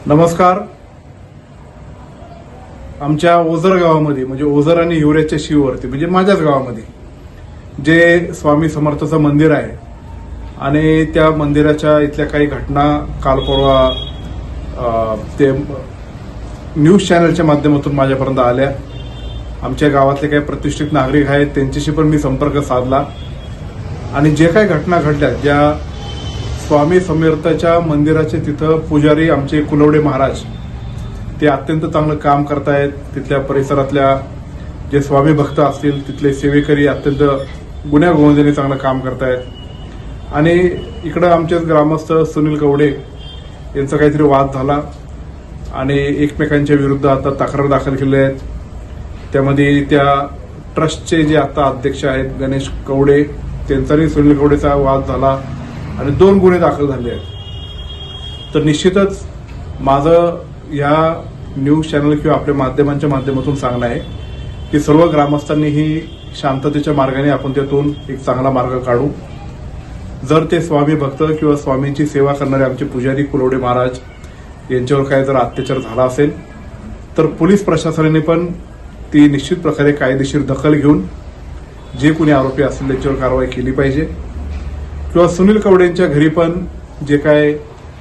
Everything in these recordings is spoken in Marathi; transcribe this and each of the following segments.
नमस्कार. आमच्या ओझर गावामध्ये म्हणजे ओझर आणि हिवऱ्याच्या शिववरती म्हणजे माझ्याच गावामध्ये जे स्वामी समर्थाचं मंदिर आहे आणि त्या मंदिराच्या इथल्या काही घटना काल परवा ते न्यूज चॅनलच्या माध्यमातून माझ्यापर्यंत आल्या. आमच्या गावातले काही प्रतिष्ठित नागरिक आहेत त्यांच्याशी पण मी संपर्क साधला आणि जे काही घटना घडल्या ज्या स्वामी समर्थाच्या मंदिराचे तिथं पुजारी आमचे कुलवडे महाराज ते अत्यंत चांगलं काम करतायत. तिथल्या परिसरातल्या जे स्वामी भक्त असतील तिथले सेवेकरी अत्यंत गुण्यागोविंदाने चांगलं काम करतायत आणि इकडं आमचेच ग्रामस्थ सुनील कवडे यांचा काहीतरी वाद झाला आणि एकमेकांच्या विरुद्ध आता तक्रार दाखल केली आहेत. त्यामध्ये त्या ट्रस्टचे जे आता अध्यक्ष आहेत गणेश कवडे त्यांचाही सुनील कवडेचा वाद झाला आणि 2 गुन्हे दाखल झाले आहेत. तर निश्चितच माझं या न्यूज चॅनल किंवा आपल्या माध्यमांच्या माध्यमातून सांगणं आहे की सर्व ग्रामस्थांनीही शांततेच्या मार्गाने आपण त्यातून एक चांगला मार्ग काढू. जर ते स्वामी भक्त किंवा स्वामींची सेवा करणारे आमचे पुजारी कुलवडे महाराज यांच्यावर काय जर अत्याचार झाला असेल तर पोलीस प्रशासनाने पण ती निश्चित प्रकारे कायदेशीर दखल घेऊन जे कोणी आरोपी असतील त्यांच्यावर कारवाई केली पाहिजे. किंवा सुनील कवडेंच्या घरी पण जे काय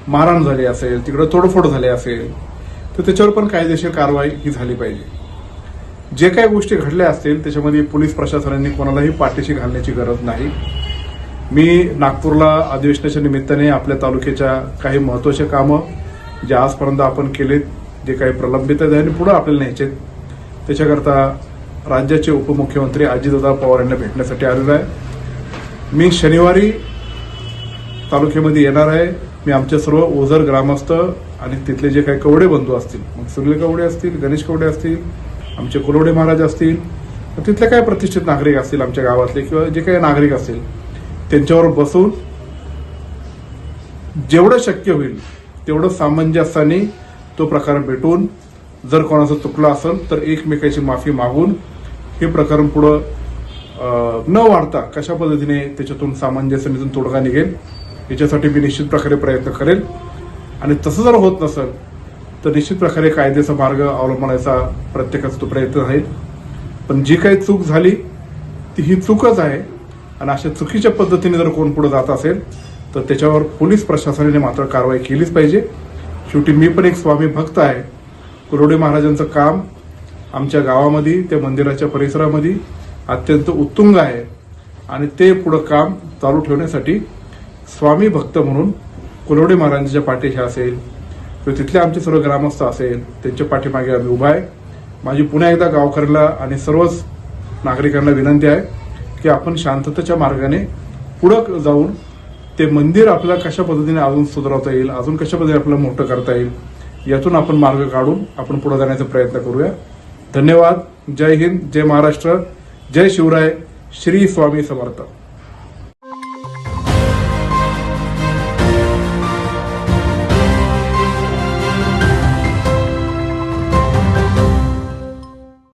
मारहाण झाली असेल तिकडे तोडफोड झाली असेल तर त्याच्यावर पण कायदेशीर कारवाई ही झाली पाहिजे. जे काही गोष्टी घडल्या असतील त्याच्यामध्ये पोलीस प्रशासनाने कोणालाही पाठीशी घालण्याची गरज नाही. मी नागपूरला अधिवेशनाच्या निमित्ताने आपल्या तालुक्याच्या काही महत्वाचे कामं जे आजपर्यंत आपण केलेत जे काही प्रलंबित आहेत आणि पुढे आपल्याला न्यायचे त्याच्याकरता राज्याचे उपमुख्यमंत्री अजितदादा पवार यांना भेटण्यासाठी आलेलो आहे. मी शनिवारी तालुक्यामध्ये येणार आहे. मी आमच्या सर्व ओझर ग्रामस्थ आणि तिथले जे काही कवडे बंधू असतील मग सुनील कवडे असतील गणेश कवडे असतील आमचे कुलवडे महाराज असतील तिथले काही प्रतिष्ठित नागरिक असतील आमच्या गावातले किंवा जे काही नागरिक असतील त्यांच्यावर बसून जेवढं शक्य होईल तेवढं सामंजस्याने तो प्रकार भेटून जर कोणाचं चुकलं असेल तर एकमेकाची माफी मागून हे प्रकरण पुढं न वाढता कशा पद्धतीने त्याच्यातून सामंजस्याने तोडगा निघेल याच्यासाठी मी निश्चित प्रकारे प्रयत्न करेल आणि तसं जर होत नसेल तर निश्चित प्रकारे कायद्याचा मार्ग अवलंबण्याचा प्रत्येकाचा तो प्रयत्न राहील. पण जी काही चूक झाली ती ही चूकच आहे आणि अशा चुकीच्या पद्धतीने जर कोण पुढे जात असेल तर त्याच्यावर पोलीस प्रशासनाने मात्र कारवाई केलीच पाहिजे. शेवटी मी पण एक स्वामी भक्त आहे. कुलवडे महाराजांचं काम आमच्या गावामध्ये त्या मंदिराच्या परिसरामध्ये अत्यंत उत्तुंग आहे आणि ते पुढं काम चालू ठेवण्यासाठी स्वामी भक्त म्हणून कुलवडे महाराजांच्या पाठीशी असेल किंवा तिथले आमचे सर्व ग्रामस्थ असेल त्यांच्या पाठीमागे आम्ही उभा आहे. माझी पुन्हा एकदा गावकऱ्यांना आणि सर्वच नागरिकांना विनंती आहे की आपण शांततेच्या मार्गाने पुढे जाऊन ते मंदिर आपल्याला कशा पद्धतीने अजून सुधारवता येईल अजून कशा पद्धतीने आपल्याला मोठं करता येईल यातून आपण मार्ग काढून आपण पुढे जाण्याचा प्रयत्न करूया. धन्यवाद. जय हिंद, जय महाराष्ट्र, जय शिवराय, श्री स्वामी समर्थ.